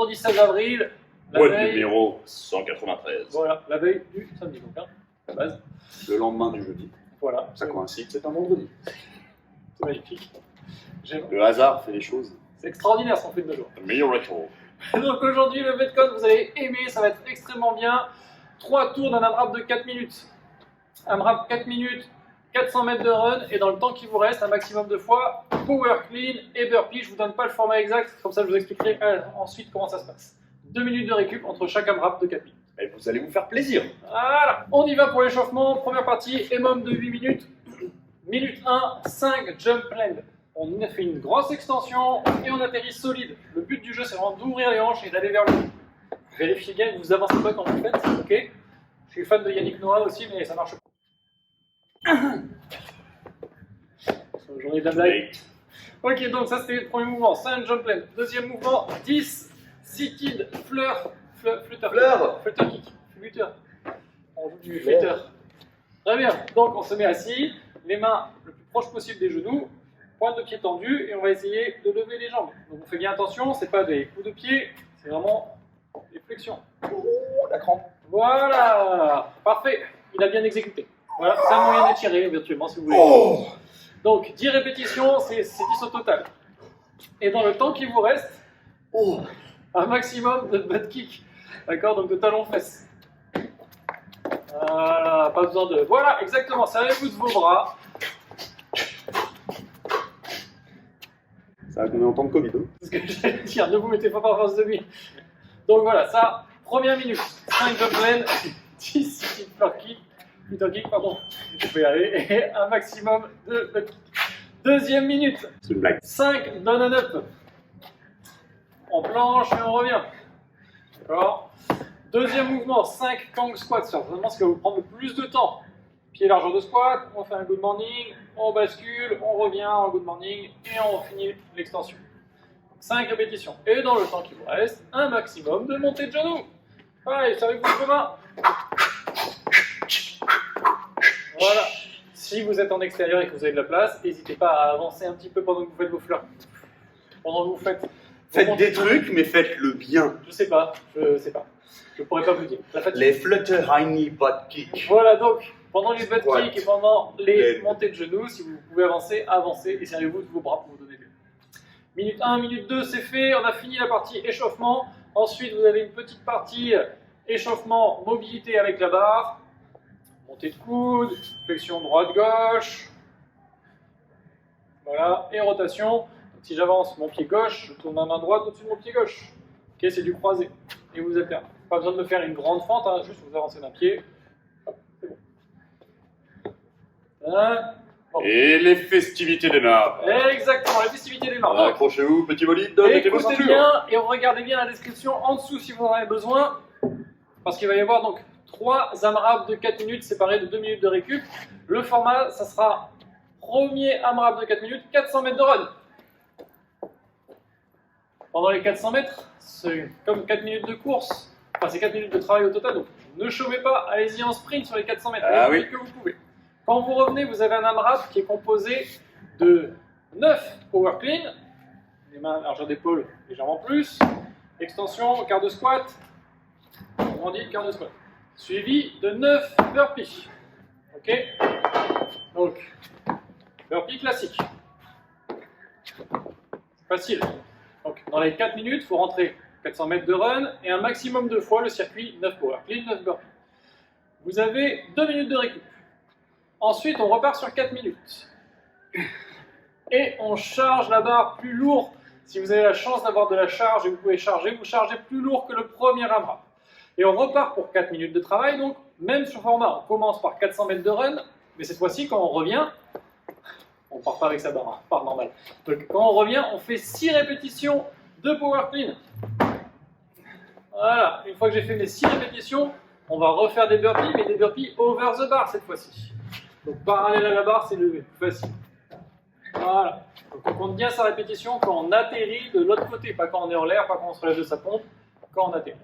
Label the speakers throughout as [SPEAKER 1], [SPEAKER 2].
[SPEAKER 1] vendredi 16 avril. La
[SPEAKER 2] Boîte
[SPEAKER 1] veille,
[SPEAKER 2] numéro 193.
[SPEAKER 1] voilà, la veille du samedi, donc, hein, à la base.
[SPEAKER 3] Le lendemain du jeudi.
[SPEAKER 1] Voilà,
[SPEAKER 3] Ça coïncide, c'est un vendredi.
[SPEAKER 1] c'est magnifique. J'aime.
[SPEAKER 3] Le hasard fait les choses.
[SPEAKER 1] C'est extraordinaire ce qu'on fait de nos jours.
[SPEAKER 2] The Miracle.
[SPEAKER 1] Donc aujourd'hui, le Betcon, vous allez aimer, ça va être extrêmement bien. 3 tours d'un AMRAP de 4 minutes. AMRAP 4 minutes, 400 mètres de run, et dans le temps qui vous reste, un maximum de fois, power clean et burpee. Je vous donne pas le format exact, comme ça je vous expliquerai ensuite comment ça se passe. 2 minutes de récup entre chaque AMRAP de 4 minutes.
[SPEAKER 2] Et vous allez vous faire plaisir.
[SPEAKER 1] Voilà, on y va pour l'échauffement. Première partie, EMOM de 8 minutes. Minute 1, 5 jump land. On a fait une grosse extension et on atterrit solide. Le but du jeu, c'est vraiment d'ouvrir les hanches et d'aller vers le haut. Vérifiez bien que vous avancez pas quand vous le faites, ok? Je suis fan de Yannick Noah aussi, mais ça marche pas. J'en ai de la blague. Ok, donc ça c'était le premier mouvement, 5 jump land. Deuxième mouvement, 10 seated flutter kick. Flutter. On joue du flutter. Très bien, donc on se met assis, les mains le plus proche possible des genoux, pointe de pied tendue, et on va essayer de lever les jambes. Donc on fait bien attention, c'est pas des coups de pied, c'est vraiment des flexions.
[SPEAKER 3] La crampe.
[SPEAKER 1] Voilà, parfait, il a bien exécuté. Voilà, c'est un moyen d'étirer virtuellement si vous voulez.
[SPEAKER 3] Oh.
[SPEAKER 1] Donc 10 répétitions, c'est 10 au total. Et dans le temps qui vous reste, un maximum de butt kick, d'accord, donc de talons-fesses. Voilà, pas besoin de... Voilà, exactement, serrez-vous de vos bras.
[SPEAKER 3] Ça va combien en temps de Covid, hein?
[SPEAKER 1] C'est ce que j'allais dire, ne vous mettez pas par face de lui. Donc voilà, ça, première minute, 5 jump land, 10 flutter kick, pardon, je peux y aller, et un maximum de butt kick. Deuxième minute,
[SPEAKER 3] C'est une blague.
[SPEAKER 1] 5 down and up. On planche et on revient. D'accord. Deuxième mouvement, 5 Kang squats. C'est vraiment ce qui va vous prendre le plus de temps. Pied largeur de squat, on fait un good morning, on bascule, on revient en good morning et on finit l'extension. 5 répétitions. Et dans le temps qui vous reste, un maximum de montée de genoux. Allez, serrez-vous les mains. Voilà. Si vous êtes en extérieur et que vous avez de la place, n'hésitez pas à avancer un petit peu pendant que vous faites vos fleurs. Pendant que vous faites...
[SPEAKER 3] Faites des trucs, mais faites-le bien.
[SPEAKER 1] Je sais pas. Je pourrais pas vous dire. La fatigue.
[SPEAKER 3] Les flutter hiney butt kick.
[SPEAKER 1] Voilà, donc, pendant les butt
[SPEAKER 3] Squat.
[SPEAKER 1] kicks et pendant les
[SPEAKER 3] Les-
[SPEAKER 1] montées de genoux, si vous pouvez avancer, avancez et serrez-vous de vos bras pour vous donner de l'air. Minute 1, minute 2, c'est fait. On a fini la partie échauffement. Ensuite, vous avez une petite partie échauffement, mobilité avec la barre. Montée de coude, flexion droite-gauche. Voilà, et rotation. Donc, si j'avance mon pied gauche, je tourne ma main droite au-dessus de mon pied gauche. Ok, c'est du croisé. Et vous alternez. Pas besoin de me faire une grande fente, hein, juste vous avancez d'un pied. Hop, c'est bon. Bon.
[SPEAKER 2] Et les festivités démarrent.
[SPEAKER 1] Exactement, la festivité démarre. Donc,
[SPEAKER 2] Accrochez-vous, petit bolide, mettez vos
[SPEAKER 1] écoutez
[SPEAKER 2] ceintures.
[SPEAKER 1] bien et regardez bien la description en dessous si vous en avez besoin. Parce qu'il va y avoir donc 3 AMRAP de 4 minutes séparés de 2 minutes de récup. Le format, ça sera premier AMRAP de 4 minutes, 400 mètres de run. Pendant les 400 mètres, c'est comme 4 minutes de course. Enfin, c'est 4 minutes de travail au total, donc ne chômez pas, allez-y en sprint sur les 400 mètres.
[SPEAKER 2] Ah
[SPEAKER 1] Allez
[SPEAKER 2] oui.
[SPEAKER 1] que vous pouvez. Quand vous revenez, vous avez un AMRAP qui est composé de 9 power clean, les mains largeur d'épaule légèrement plus, extension, quart de squat, on dit quart de squat, suivi de 9 burpees. Ok. Donc, burpee classique. Facile. Donc, dans les 4 minutes, il faut rentrer 400 mètres de run et un maximum de fois le circuit 9 power clean, 9 burpees. Vous avez 2 minutes de récup. Ensuite, on repart sur 4 minutes. Et on charge la barre plus lourd. Si vous avez la chance d'avoir de la charge et vous pouvez charger, vous chargez plus lourd que le premier AMRAP. Et on repart pour 4 minutes de travail. Donc, même sur format, on commence par 400 mètres de run. Mais cette fois-ci, quand on revient, on ne part pas avec sa barre, hein, on part normal. Donc, quand on revient, on fait 6 répétitions de power clean. Voilà. Une fois que j'ai fait mes 6 répétitions, on va refaire des burpees, mais des burpees over the bar cette fois-ci. Donc parallèle à la barre, c'est levé, facile. Voilà. Donc on compte bien sa répétition quand on atterrit de l'autre côté, pas quand on est en l'air, pas quand on se relève de sa pompe, quand on atterrit.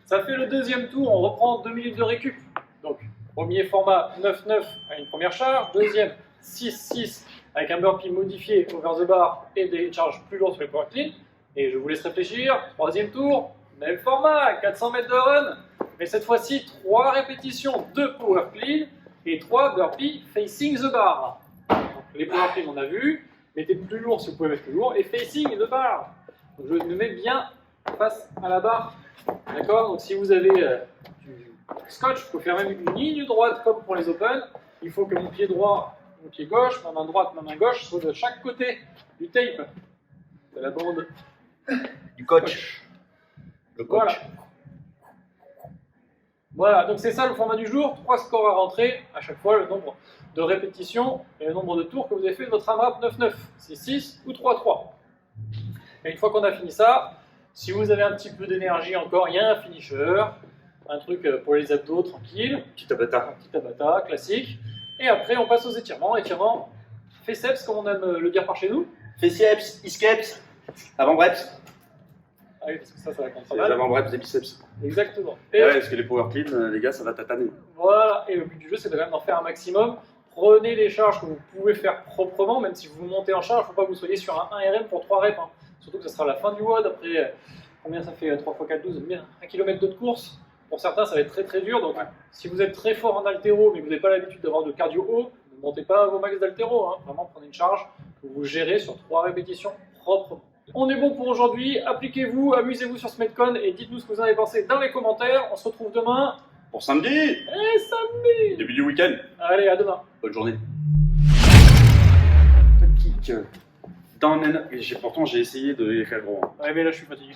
[SPEAKER 1] Ça fait le deuxième tour, on reprend 2 minutes de récup. Donc premier format 9-9 à une première charge, deuxième 6-6 avec un burpee modifié over the bar et des charges plus lourdes sur les power clean. Et je vous laisse réfléchir. Troisième tour, même format, 400 mètres de run. Mais cette fois-ci, 3 répétitions de power clean et 3 burpees facing the bar. Donc, les power clean, on a vu. Mettez plus lourd si vous pouvez mettre plus lourd. Et facing the bar. Donc, je me mets bien face à la barre. D'accord? Donc si vous avez du scotch, vous pouvez faire même une ligne droite comme pour les open. Il faut que mon pied droit, mon pied gauche, ma main droite, ma main gauche soient de chaque côté du tape, de la bande
[SPEAKER 3] Du coach. Le coach.
[SPEAKER 1] Voilà. Voilà, donc c'est ça le format du jour. 3 scores à rentrer, à chaque fois le nombre de répétitions et le nombre de tours que vous avez fait de votre AMRAP 9-9. C'est 6 ou 3-3. Et une fois qu'on a fini ça, si vous avez un petit peu d'énergie encore, il y a un finisher, un truc pour les abdos tranquille,
[SPEAKER 3] Petit tabata.
[SPEAKER 1] un petit tabata classique. Et après, on passe aux étirements. Étirements, féceps, comme on aime le dire par chez nous.
[SPEAKER 3] Fessiceps, isceps, avant-breps.
[SPEAKER 1] Ah oui, parce que ça va compter
[SPEAKER 3] C'est
[SPEAKER 1] pas
[SPEAKER 3] les
[SPEAKER 1] mal.
[SPEAKER 3] avant-breps des biceps.
[SPEAKER 1] Exactement.
[SPEAKER 3] Et
[SPEAKER 1] Et
[SPEAKER 3] ouais, parce que les power clean, les gars, ça va tataner.
[SPEAKER 1] voilà. Et le but du jeu, c'est de quand même d'en faire un maximum. Prenez les charges que vous pouvez faire proprement, même si vous montez en charge, il ne faut pas que vous soyez sur un 1 RM pour 3 reps. Hein. Surtout que ce sera la fin du WOD. Après, combien ça fait 3 x 4, 12, 1 km de course. Pour certains, ça va être très très dur. Donc, si vous êtes très fort en haltéro, mais que vous n'avez pas l'habitude d'avoir de cardio haut, ne montez pas vos max d'haltéro. Hein. Vraiment, prenez une charge que vous gérez sur 3 répétitions proprement. On est bon pour aujourd'hui. Appliquez-vous, amusez-vous sur ce Metcon et dites-nous ce que vous en avez pensé dans les commentaires. On se retrouve demain.
[SPEAKER 2] Pour samedi,
[SPEAKER 1] Et samedi.
[SPEAKER 2] début du week-end.
[SPEAKER 1] Allez, à demain.
[SPEAKER 2] Bonne journée.
[SPEAKER 3] Petit kick. Pourtant, j'ai essayé de les faire gros.
[SPEAKER 1] Ouais, mais là, je suis fatigué.